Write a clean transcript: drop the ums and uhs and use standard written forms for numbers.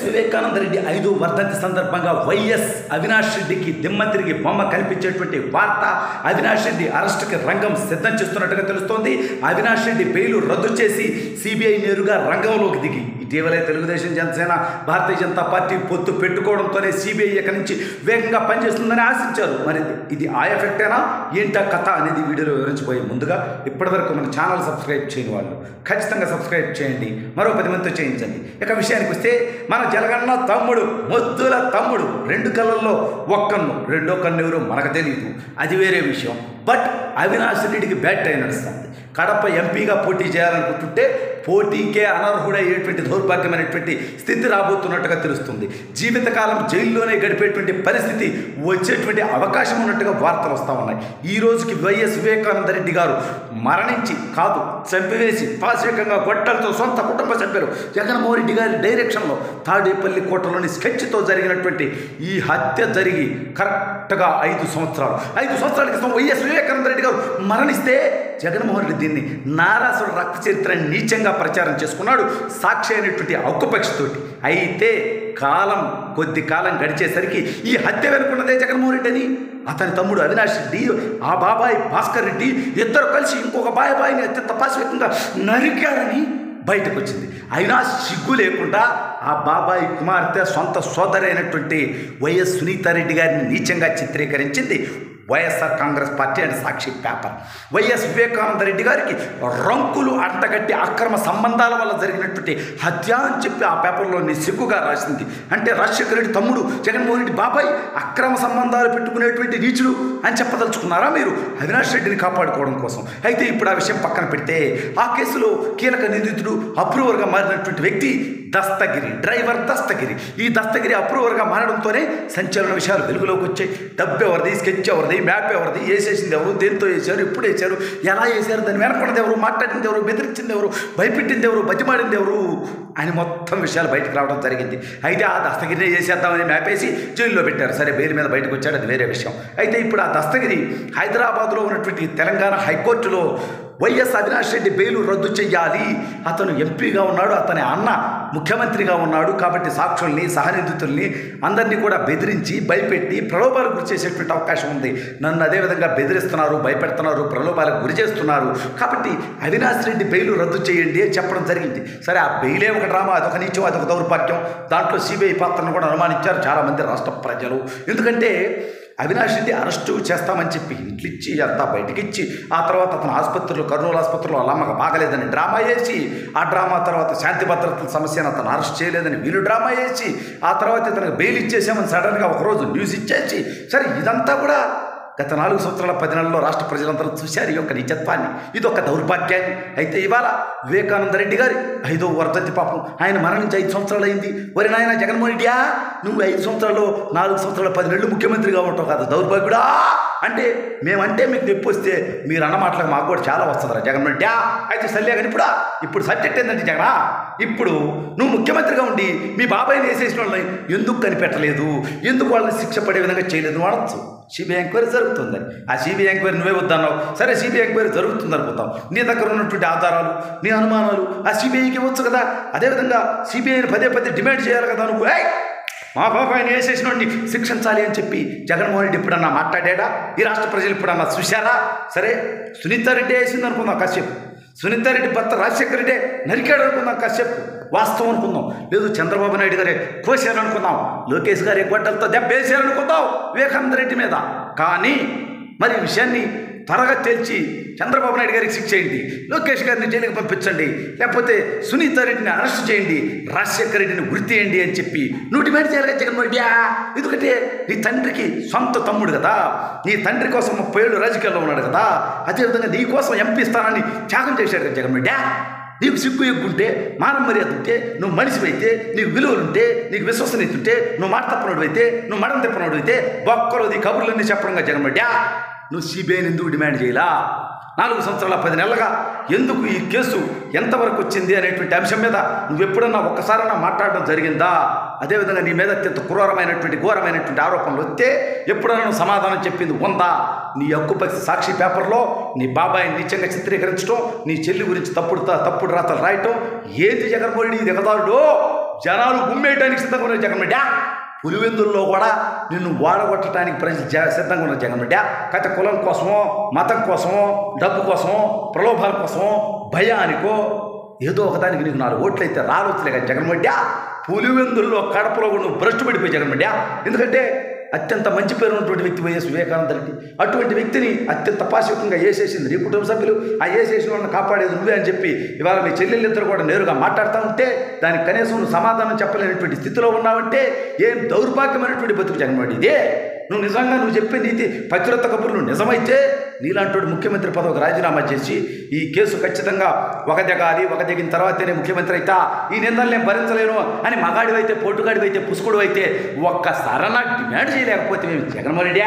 వివేకానంద రెడ్డి 5వ వర్ధంతి సందర్భంగా వైఎస్ అవినాష్ రెడ్డికి దిమ్మ తిరిగి బొమ్మ కనిపించేటువంటి వార్త. అవినాష్ రెడ్డి అరెస్టుకి రంగం సిద్ధం చేస్తున్నట్టుగా తెలుస్తోంది. అవినాష్ రెడ్డి బెయిల్ రద్దు చేసి సిబిఐ నేరుగా రంగంలోకి దిగి ఇటీవలే తెలుగుదేశం, జనసేన, భారతీయ జనతా పార్టీ పొత్తు పెట్టుకోవడంతోనే సిబిఐ ఇక్కడి నుంచి వేగంగా పనిచేస్తుందని ఆశించారు. మరి ఇది ఆ ఎఫెక్టేనా ఏంటా కథ అనేది వీడియోలో వివరించబోయే ముందుగా ఇప్పటివరకు మన ఛానల్ సబ్స్క్రైబ్ చేయని వాళ్ళు ఖచ్చితంగా సబ్స్క్రైబ్ చేయండి, మరో 10 మందితో చేయించండి. ఇక విషయానికి వస్తే మన జలగన్న తమ్ముడు, ముద్దుల తమ్ముడు, 2 కళ్ళల్లో ఒక్కన్ను, రెండో కన్ను ఎవరో మనకు తెలియదు, అది వేరే విషయం. బట్ అవినాష్ రెడ్డికి బ్యాట్ టైం నడుస్తుంది. కడప ఎంపీగా పోటీ చేయాలనుకుంటుంటే పోటీకే అనర్హుడయ్యేటువంటి దౌర్భాగ్యమైనటువంటి స్థితి రాబోతున్నట్టుగా తెలుస్తుంది. జీవితకాలం జైల్లోనే గడిపేటువంటి పరిస్థితి వచ్చేటువంటి అవకాశం ఉన్నట్టుగా వార్తలు వస్తూ ఉన్నాయి. ఈ రోజుకి వైఎస్ వివేకానంద రెడ్డి గారు మరణించి కాదు, చంపివేసి పాశవికంగా గొడ్డలతో సొంత కుటుంబ సభ్యులు జగన్మోహన్ రెడ్డి గారి డైరెక్షన్లో తాడేపల్లి కోటలోని స్కెచ్తో జరిగినటువంటి ఈ హత్య జరిగి కరెక్ట్గా 5 సంవత్సరాల క్రితం వైఎస్ వివేకానంద రెడ్డి గారు మరణిస్తే జగన్మోహన్ రెడ్డి దీన్ని నారాసుడు రక్త చరిత్ర నీచంగా ప్రచారం చేసుకున్నాడు, సాక్షి అయినటువంటి హక్కుపక్షతోటి. అయితే కొద్ది కాలం గడిచేసరికి ఈ హత్య వెనుకున్నదే జగన్మోహన్ రెడ్డి అని అతని తమ్ముడు అవినాష్ రెడ్డి, ఆ బాబాయ్ భాస్కర్ రెడ్డి ఇద్దరు కలిసి ఇంకొక బాబాయిని అత్యంత పాశవికంగా నరికారని బయటకు వచ్చింది. అయినా సిగ్గు లేకుండా ఆ బాబాయ్ కుమార్తె సొంత సోదరైనటువంటి వైఎస్ సునీతారెడ్డి గారిని నీచంగా చిత్రీకరించింది YSR Congress party and Sakshi paper. YS Vivekananda Reddy గారికి రంకులు అంటగట్టి అక్రమ సంబంధాల వల్ల జరిగినటువంటి హత్య అని చెప్పి ఆ పేపర్లో సిగ్గుగా రాసింది. అంటే రాజశేఖర రెడ్డి తమ్ముడు జగన్మోహన్ రెడ్డి బాబాయ్ అక్రమ సంబంధాలు పెట్టుకునేటువంటి నీచుడు అని చెప్పదలుచుకున్నారా మీరు అవినాష్ రెడ్డిని కాపాడుకోవడం కోసం? అయితే ఇప్పుడు ఆ విషయం పక్కన పెడితే ఆ కేసులో కీలక నిందితుడు అప్రూవర్గా మారినటువంటి వ్యక్తి దస్తగిరి, డ్రైవర్ దస్తగిరి. ఈ దస్తగిరి అప్రూవర్గా మారడంతోనే సంచలన విషయాలు వెలుగులోకి వచ్చాయి. డబ్బు ఎవరిది, స్కెచ్ ఎవరిది, మ్యాప్ ఎవరిది, వేసేసింది ఎవరు, దేంతో వేశారు, ఎప్పుడు వేశారు, ఎలా వేశారు, దాన్ని వెనపడింది ఎవరు, మాట్లాడింది ఎవరు, బెదిరించింది ఎవరు, భయపెట్టింది ఎవరు, బతిమాడింది ఎవరు అని మొత్తం విషయాలు బయటకు రావడం జరిగింది. అయితే ఆ దస్తగిరిని చేసేద్దామని మ్యాప్ వేసి జైల్లో పెట్టారు. సరే, బెయిల్ మీద బయటకు వచ్చాడు, అది వేరే విషయం. అయితే ఇప్పుడు ఆ దస్తగిరి హైదరాబాద్లో ఉన్నటువంటి తెలంగాణ హైకోర్టులో వైఎస్ అవినాష్ రెడ్డి బెయిల్ రద్దు చేయాలి, అతను ఎంపీగా ఉన్నాడు, అతని అన్న ముఖ్యమంత్రిగా ఉన్నాడు కాబట్టి సాక్షుల్ని, సహనిందితుల్ని అందరినీ కూడా బెదిరించి భయపెట్టి ప్రలోభాలకు గురి చేసేటువంటి అవకాశం ఉంది. నన్ను అదేవిధంగా బెదిరిస్తున్నారు, భయపెడుతున్నారు, ప్రలోభాలకు గురి చేస్తున్నారు, కాబట్టి అవినాష్ రెడ్డి బెయిల్ రద్దు చేయండి అని చెప్పడం జరిగింది. సరే, ఆ బెయిలే ఒక డ్రామా, అదొక నీచం, అదొక దౌర్భాగ్యం. దాంట్లో సిబిఐ పాత్రను కూడా అనుమానించారు చాలామంది రాష్ట్ర ప్రజలు. ఎందుకంటే అవినాష్ రెడ్డి అరెస్టు చేస్తామని చెప్పి ఇంట్లో ఇచ్చి అంతా బయటకి ఇచ్చి ఆ తర్వాత అతను ఆసుపత్రిలో, కర్నూలు ఆసుపత్రిలో వాళ్ళ అమ్మకు బాగలేదని డ్రామా వేసి, ఆ డ్రామా తర్వాత శాంతి భద్రతల సమస్యను అతను అరెస్ట్ చేయలేదని వీళ్ళు డ్రామా వేసి, ఆ తర్వాత ఇతనికి బెయిల్ ఇచ్చేసామని సడన్గా ఒకరోజు న్యూస్ ఇచ్చేసి, సరే ఇదంతా కూడా గత 4 సంవత్సరాల 10 నెలల్లో రాష్ట్ర ప్రజలందరూ చూశారు ఈ యొక్క నిజత్వాన్ని. ఇదొక దౌర్భాగ్యాన్ని. అయితే ఇవాళ వివేకానంద రెడ్డి గారి 5వ వర్ధంతి. పాపం ఆయన మరణించి 5 సంవత్సరాలు అయింది. వరి నాయన జగన్మోహన్ రెడ్డియా, నువ్వు 5 సంవత్సరాలు 4 సంవత్సరాలు 10 నెలలు ముఖ్యమంత్రిగా ఉంటావు కదా, దౌర్భాగ్యుడా అంటే మేమంటే మీకు నొప్పి వస్తే మీరు అన్న మాటలకు మాకు కూడా చాలా వస్తుందిరా జగన్మోహన్ రెడ్డి. అయితే సర్లే కానీ ఇప్పుడు సబ్జెక్ట్ ఏంటంటే జగనా, ఇప్పుడు నువ్వు ముఖ్యమంత్రిగా ఉండి మీ బాబాయిని వేసేసిన వాళ్ళని ఎందుకు కనిపెట్టలేదు, ఎందుకు వాళ్ళని శిక్ష పడే విధంగా చేయలేదు అనొచ్చు. సిబిఐ ఎంక్వైరీ జరుగుతుందని, ఆ సిబిఐ ఎంక్వైరీ నువ్వే వద్దన్నావు. సరే, సిబిఐ ఎంక్వైరీ జరుగుతుంది అనుకుంటాం. నీ దగ్గర ఉన్నటువంటి ఆధారాలు, నీ అనుమానాలు ఆ సిబిఐకి ఇవ్వచ్చు కదా. అదేవిధంగా సిబిఐని పదే డిమాండ్ చేయాలి కదా. నువ్వు మా బాబాయిని వేసేసిన శిక్షించాలి అని చెప్పి జగన్మోహన్ రెడ్డి ఇప్పుడన్నా మాట్లాడా? ఈ రాష్ట్ర ప్రజలు ఇప్పుడన్నా చూశారా? సరే, సునీతారెడ్డి వేసింది అనుకుందాం కాసేపు, సునీతారెడ్డి భర్త రాజశేఖర రెడ్డి నరికాడు అనుకుందాం కాసేపు, వాస్తవం అనుకుందాం. లేదు చంద్రబాబు నాయుడు గారే కోసారు అనుకుందాం, లోకేష్ గారి గొడ్డలతో దెబ్బేసారు అనుకుందాం వివేకానంద రెడ్డి మీద. కానీ మరి ఈ విషయాన్ని త్వరగా తేల్చి చంద్రబాబు నాయుడు గారికి శిక్ష చేయండి, లోకేష్ గారిని జైలుకి పంపించండి, లేకపోతే సునీతారెడ్డిని అరెస్ట్ చేయండి, రాజశేఖర రెడ్డిని గుర్తు చేయండి అని చెప్పి నువ్వు డిమాండ్ చేయాలి కదా జగన్మోహన్ రెడ్డి. ఎందుకంటే నీ తండ్రికి సొంత తమ్ముడు కదా, నీ తండ్రి కోసం 30 ఏళ్ళు రాజకీయాల్లో ఉన్నాడు కదా, అదేవిధంగా నీ కోసం ఎంపీ స్థానాన్ని త్యాగం చేశాడు కదా జగన్మోహన్ రెడ్డి. నీకు సిగ్గు ఎక్కుంటే, మానవ మర్యాద ఉంటే, నువ్వు మనిషివైతే, నీకు విలువలుంటే, నీకు విశ్వసనీయత ఉంటే, నువ్వు మాట తప్పనోడు అయితే, నువ్వు మడం తిప్పనోడు అయితే బొక్కరోది కబుర్లన్నీ చెప్పడంగా జగన్మోహన్ రెడ్డి నువ్వు సిబిఐని ఎందుకు డిమాండ్ చేయాలా? 4 సంవత్సరాల 10 నెలలుగా ఎందుకు ఈ కేసు ఎంతవరకు వచ్చింది అనేటువంటి అంశం మీద నువ్వు ఎప్పుడన్నా ఒక్కసారన్నా మాట్లాడడం జరిగిందా? అదేవిధంగా నీ మీద అత్యంత ఘోరమైనటువంటి ఆరోపణలు వస్తే ఎప్పుడన్నా నువ్వు సమాధానం చెప్పింది ఉందా? నీ హక్కుపక్ష సాక్షి పేపర్లో నీ బాబాయిని నిత్యంగా చిత్రీకరించడం, నీ చెల్లి గురించి తప్పుడు రాతలు రాయటం, ఏది జగన్మోహన్ రెడ్డి దిగదారుడు? జనాలు గుమ్మేయడానికి సిద్ధంగా ఉన్నారు జగన్మోహన్. పులివెందుల్లో కూడా నిన్ను వాడగొట్టడానికి ప్రజలు సిద్ధంగా ఉన్నారు జగన్మోహన్. కథ కులం కోసమో, మతం కోసమో, డబ్బు కోసమో, ప్రలోభాల కోసమో, భయానికో ఏదో ఒకదానికి నీకు 4 ఓట్లు అయితే రావచ్చులే కదా జగన్మోహన్. పులివెందుల్లో కడపలో కూడా నువ్వు భ్రష్టు పడిపోయి జగన్మోహన్. ఎందుకంటే అత్యంత మంచి పేరు ఉన్నటువంటి వ్యక్తి వైఎస్ వివేకానంద రెడ్డి. అటువంటి వ్యక్తిని అత్యంత పాశవికంగా వేసేసింది నీ కుటుంబ సభ్యులు. ఆ వేసేసిన వాళ్ళని కాపాడేది నువ్వే అని చెప్పి ఇవాళ మీ చెల్లెళ్ళిద్దరు కూడా నేరుగా మాట్లాడుతూ ఉంటే దానికి కనీసం నువ్వు సమాధానం చెప్పలేనటువంటి స్థితిలో ఉన్నావంటే ఏం దౌర్భాగ్యమైనటువంటి బతుకు జగన్మోహన్ ఇదే. నువ్వు నిజంగా నువ్వు చెప్పే నీతి పతివ్రత కబుర్లు నిజమైతే నీలాంటి ముఖ్యమంత్రి పదవికి రాజీనామా చేసి ఈ కేసు ఖచ్చితంగా ఒక దిగిన తర్వాతనే ముఖ్యమంత్రి అయితే ఈ నిందలు నేను భరించలేను అని మగాడివైతే, పోటుగాడివైతే, పుసుకుడు అయితే ఒక్కసారన్నా డిమాండ్ చేయలేకపోతే మేము జగన్మోహన్ రెడ్డి